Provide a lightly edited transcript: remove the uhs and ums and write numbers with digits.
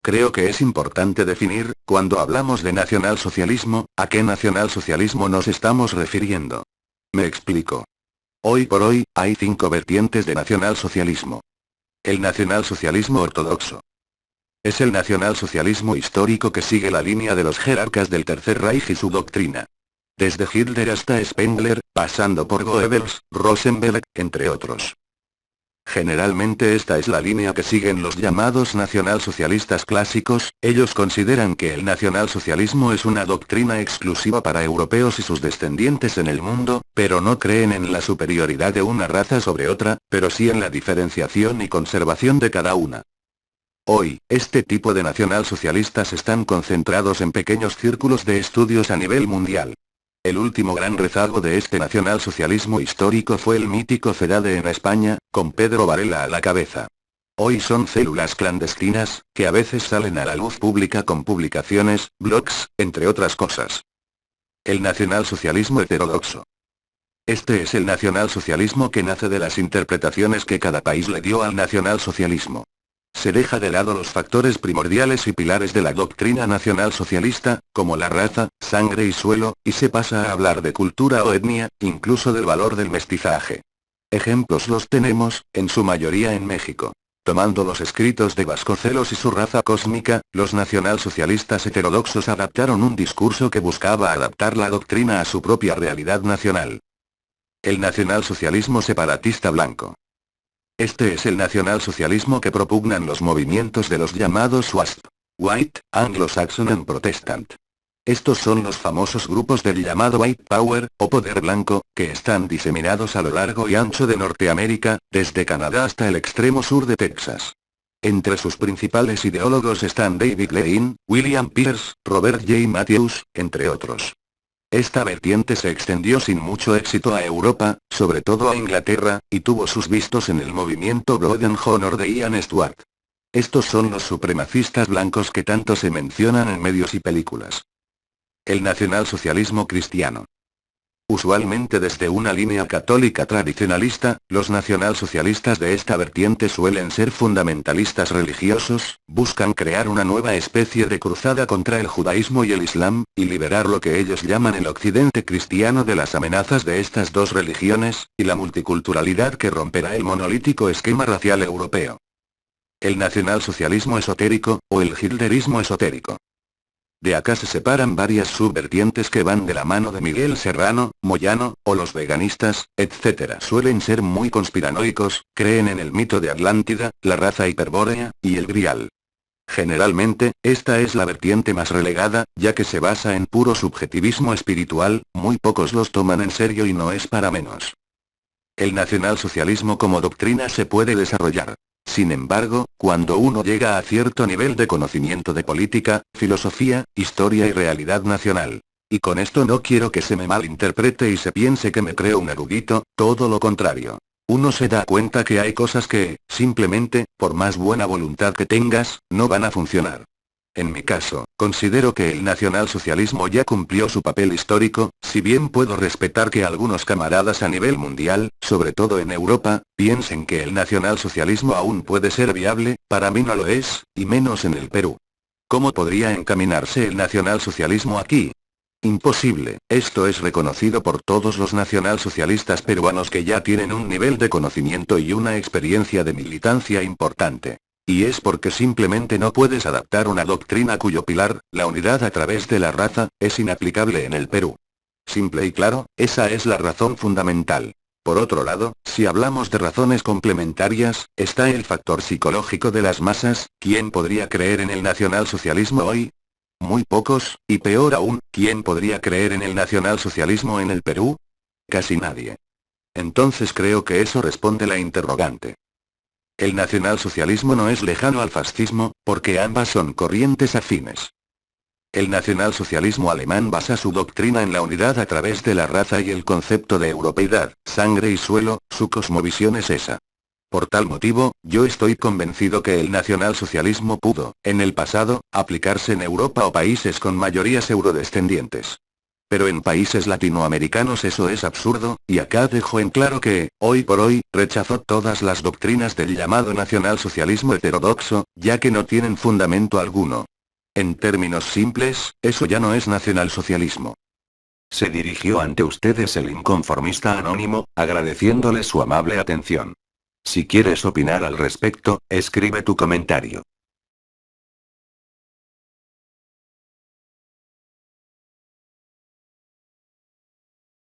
Creo que es importante definir, cuando hablamos de nacionalsocialismo, a qué nacionalsocialismo nos estamos refiriendo. Me explico. Hoy por hoy, hay 5 vertientes de nacionalsocialismo. El nacionalsocialismo ortodoxo. Es el nacionalsocialismo histórico que sigue la línea de los jerarcas del Tercer Reich y su doctrina. Desde Hitler hasta Spengler, pasando por Goebbels, Rosenberg, entre otros. Generalmente esta es la línea que siguen los llamados nacionalsocialistas clásicos. Ellos consideran que el nacionalsocialismo es una doctrina exclusiva para europeos y sus descendientes en el mundo, pero no creen en la superioridad de una raza sobre otra, pero sí en la diferenciación y conservación de cada una. Hoy, este tipo de nacionalsocialistas están concentrados en pequeños círculos de estudios a nivel mundial. El último gran rezago de este nacionalsocialismo histórico fue el mítico FEDADE en España, con Pedro Varela a la cabeza. Hoy son células clandestinas, que a veces salen a la luz pública con publicaciones, blogs, entre otras cosas. El nacionalsocialismo heterodoxo. Este es el nacionalsocialismo que nace de las interpretaciones que cada país le dio al nacionalsocialismo. Se deja de lado los factores primordiales y pilares de la doctrina nacionalsocialista, como la raza, sangre y suelo, y se pasa a hablar de cultura o etnia, incluso del valor del mestizaje. Ejemplos los tenemos, en su mayoría en México. Tomando los escritos de Vasconcelos y su raza cósmica, los nacionalsocialistas heterodoxos adaptaron un discurso que buscaba adaptar la doctrina a su propia realidad nacional. El nacionalsocialismo separatista blanco. Este es el nacionalsocialismo que propugnan los movimientos de los llamados WASP. White, Anglo-Saxon and Protestant. Estos son los famosos grupos del llamado White Power, o poder blanco, que están diseminados a lo largo y ancho de Norteamérica, desde Canadá hasta el extremo sur de Texas. Entre sus principales ideólogos están David Lane, William Pierce, Robert J. Matthews, entre otros. Esta vertiente se extendió sin mucho éxito a Europa, sobre todo a Inglaterra, y tuvo sus vistos en el movimiento Blood and Honor de Ian Stewart. Estos son los supremacistas blancos que tanto se mencionan en medios y películas. El nacionalsocialismo cristiano. Usualmente desde una línea católica tradicionalista, los nacionalsocialistas de esta vertiente suelen ser fundamentalistas religiosos, buscan crear una nueva especie de cruzada contra el judaísmo y el islam, y liberar lo que ellos llaman el occidente cristiano de las amenazas de estas dos religiones, y la multiculturalidad que romperá el monolítico esquema racial europeo. El nacionalsocialismo esotérico, o el hitlerismo esotérico. De acá se separan varias subvertientes que van de la mano de Miguel Serrano, Moyano, o los veganistas, etc. Suelen ser muy conspiranoicos, creen en el mito de Atlántida, la raza hiperbórea, y el Grial. Generalmente, esta es la vertiente más relegada, ya que se basa en puro subjetivismo espiritual, muy pocos los toman en serio y no es para menos. El nacionalsocialismo como doctrina se puede desarrollar. Sin embargo, cuando uno llega a cierto nivel de conocimiento de política, filosofía, historia y realidad nacional. Y con esto no quiero que se me malinterprete y se piense que me creo un erudito, todo lo contrario. Uno se da cuenta que hay cosas que, simplemente, por más buena voluntad que tengas, no van a funcionar. En mi caso, considero que el nacionalsocialismo ya cumplió su papel histórico, si bien puedo respetar que algunos camaradas a nivel mundial, sobre todo en Europa, piensen que el nacionalsocialismo aún puede ser viable, para mí no lo es, y menos en el Perú. ¿Cómo podría encaminarse el nacionalsocialismo aquí? Imposible, esto es reconocido por todos los nacionalsocialistas peruanos que ya tienen un nivel de conocimiento y una experiencia de militancia importante. Y es porque simplemente no puedes adaptar una doctrina cuyo pilar, la unidad a través de la raza, es inaplicable en el Perú. Simple y claro, esa es la razón fundamental. Por otro lado, si hablamos de razones complementarias, está el factor psicológico de las masas. ¿Quién podría creer en el nacionalsocialismo hoy? Muy pocos, y peor aún, ¿quién podría creer en el nacionalsocialismo en el Perú? Casi nadie. Entonces creo que eso responde la interrogante. El nacionalsocialismo no es lejano al fascismo, porque ambas son corrientes afines. El nacionalsocialismo alemán basa su doctrina en la unidad a través de la raza y el concepto de europeidad, sangre y suelo, su cosmovisión es esa. Por tal motivo, yo estoy convencido que el nacionalsocialismo pudo, en el pasado, aplicarse en Europa o países con mayorías eurodescendientes. Pero en países latinoamericanos eso es absurdo, y acá dejo en claro que, hoy por hoy, rechazo todas las doctrinas del llamado nacionalsocialismo heterodoxo, ya que no tienen fundamento alguno. En términos simples, eso ya no es nacionalsocialismo. Se dirigió ante ustedes el inconformista anónimo, agradeciéndole su amable atención. Si quieres opinar al respecto, escribe tu comentario.